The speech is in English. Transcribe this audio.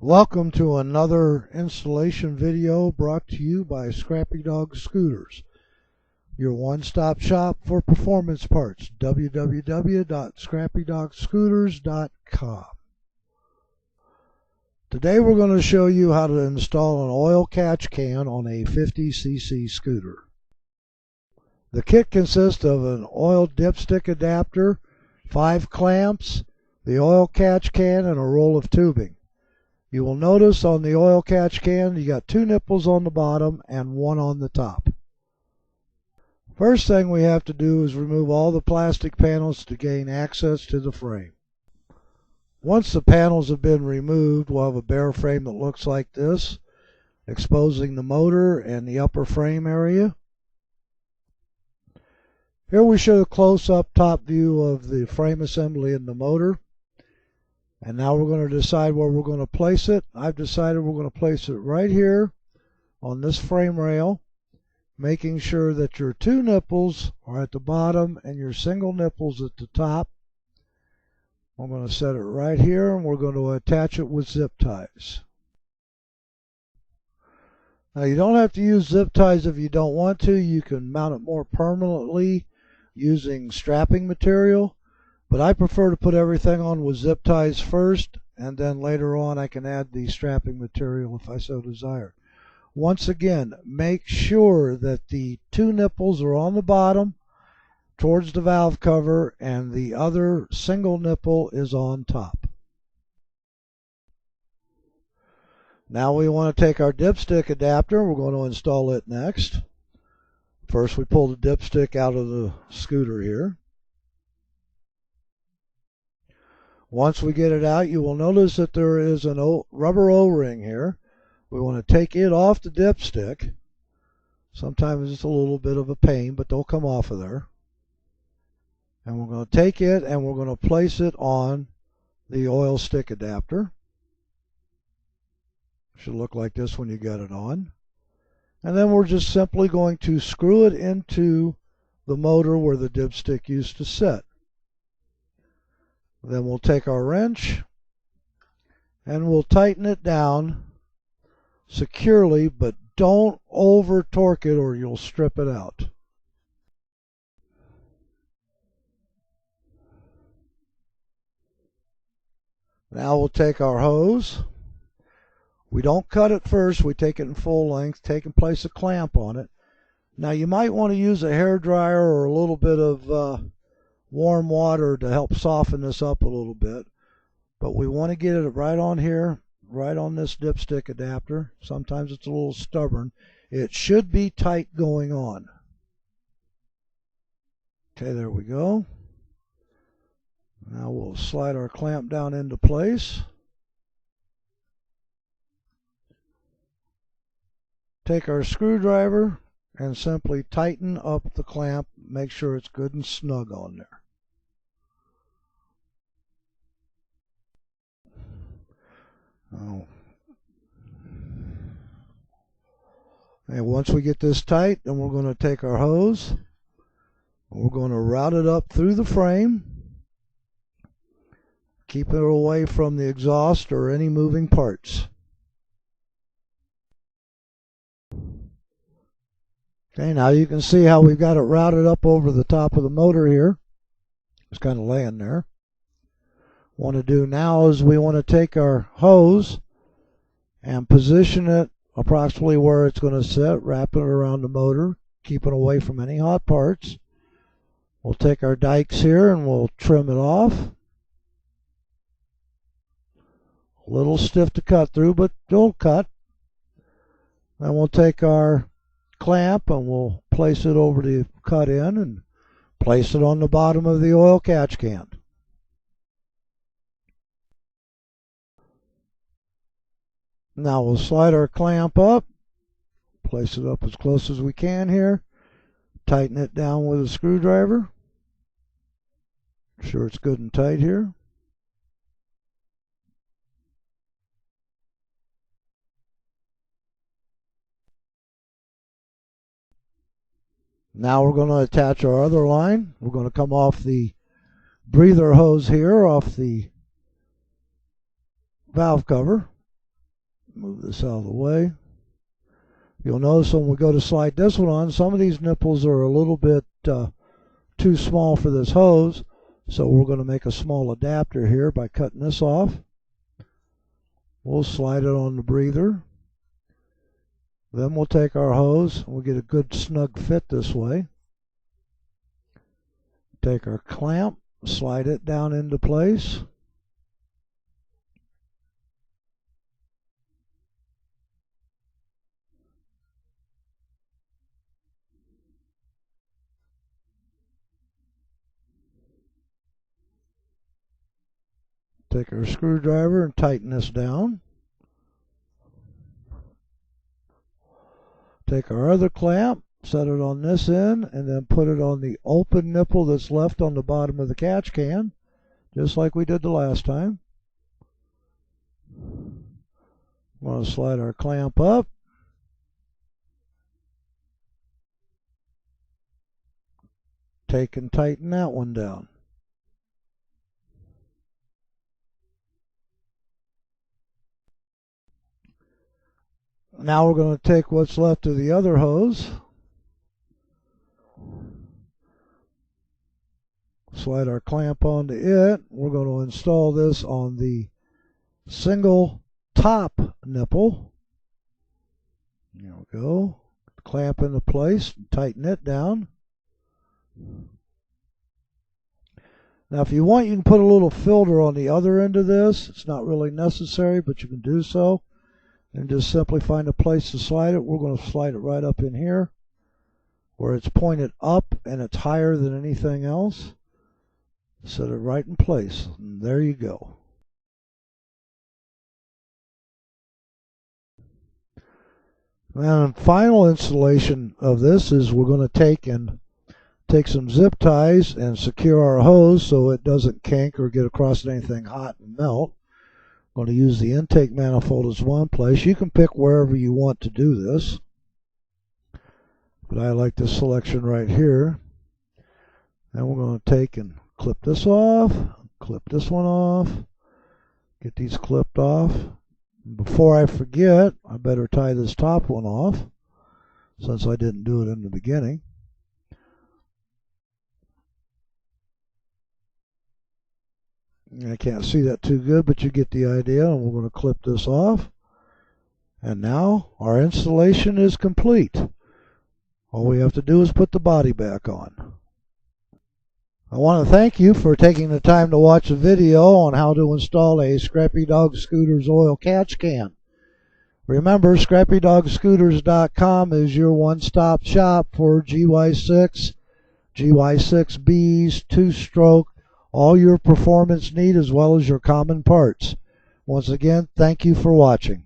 Welcome to another installation video brought to you by Scrappy Dog Scooters, your one-stop shop for performance parts. www.scrappydogscooters.com. Today we're going to show you how to install an oil catch can on a 50cc scooter. The kit consists of an oil dipstick adapter, 5 clamps, the oil catch can, and a roll of tubing. You will notice on the oil catch can you got 2 nipples on the bottom and 1 on the top. First thing we have to do is remove all the plastic panels to gain access to the frame. Once the panels have been removed, we'll have a bare frame that looks like this, exposing the motor and the upper frame area. Here we show a close-up top view of the frame assembly and the motor. And now we're going to decide where we're going to place it. I've decided we're going to place it right here on this frame rail, making sure that your 2 nipples are at the bottom and your single nipples at the top. I'm going to set it right here, and we're going to attach it with zip ties. Now you don't have to use zip ties if you don't want to. You can mount it more permanently using strapping material. But I prefer to put everything on with zip ties first, and then later on I can add the strapping material if I so desire. Once again, make sure that the 2 nipples are on the bottom towards the valve cover and the other single nipple is on top. Now we want to take our dipstick adapter. We're going to install it next. First we pull the dipstick out of the scooter here. Once we get it out, you will notice that there is a rubber O-ring here. We want to take it off the dipstick. Sometimes it's a little bit of a pain, but they'll come off of there. And we're going to take it and we're going to place it on the oil stick adapter. Should look like this when you got it on. And then we're just simply going to screw it into the motor where the dipstick used to sit. Then we'll take our wrench and we'll tighten it down securely, but don't over torque it or you'll strip it out. Now we'll take our hose. We don't cut it first, we take it in full length, take and place a clamp on it. Now you might want to use a hair dryer or a little bit of warm water to help soften this up a little bit, but we want to get it right on here, right on this dipstick adapter. Sometimes it's a little stubborn. It should be tight going on. Okay, there we go. Now we'll slide our clamp down into place. Take our screwdriver and simply tighten up the clamp. Make sure it's good and snug on there. Oh. And once we get this tight, then we're going to take our hose and we're going to route it up through the frame. Keep it away from the exhaust or any moving parts. Okay, now you can see how we've got it routed up over the top of the motor here. It's kind of laying there. What we want to do now is we want to take our hose and position it approximately where it's going to sit, wrapping it around the motor, keeping away from any hot parts. We'll take our dikes here and we'll trim it off. A little stiff to cut through, but don't cut. Then we'll take our clamp and we'll place it over the cut in and place it on the bottom of the oil catch can. Now we'll slide our clamp up, place it up as close as we can here, tighten it down with a screwdriver. Make sure it's good and tight here. Now we're going to attach our other line. We're going to come off the breather hose here, off the valve cover. Move this out of the way. You'll notice when we go to slide this one on, some of these nipples are a little bit too small for this hose, so we're going to make a small adapter here by cutting this off. We'll slide it on the breather. Then we'll take our hose and we'll get a good snug fit this way. Take our clamp, slide it down into place. Take our screwdriver and tighten this down. Take our other clamp, set it on this end, and then put it on the open nipple that's left on the bottom of the catch can, just like we did the last time. We're going to slide our clamp up. Take and tighten that one down. Now we're going to take what's left of the other hose, slide our clamp onto it. We're going to install this on the single top nipple. There we go. Clamp into place, tighten it down. Now if you want, you can put a little filter on the other end of this. It's not really necessary, but you can do so. And just simply find a place to slide it. We're going to slide it right up in here where it's pointed up and it's higher than anything else. Set it right in place, and there you go. And the final installation of this is we're going to take some zip ties and secure our hose so it doesn't kink or get across anything hot and melt. I'm going to use the intake manifold as one place. You can pick wherever you want to do this, but I like this selection right here. And we're going to take and clip this off, clip this one off, get these clipped off. Before I forget, I better tie this top one off since I didn't do it in the beginning. I can't see that too good, but you get the idea. And we're going to clip this off. And now our installation is complete. All we have to do is put the body back on. I want to thank you for taking the time to watch the video on how to install a Scrappy Dog Scooters oil catch can. Remember, ScrappyDogScooters.com is your one-stop shop for GY6, GY6Bs, two-stroke, all your performance need as well as your common parts. Once again, thank you for watching.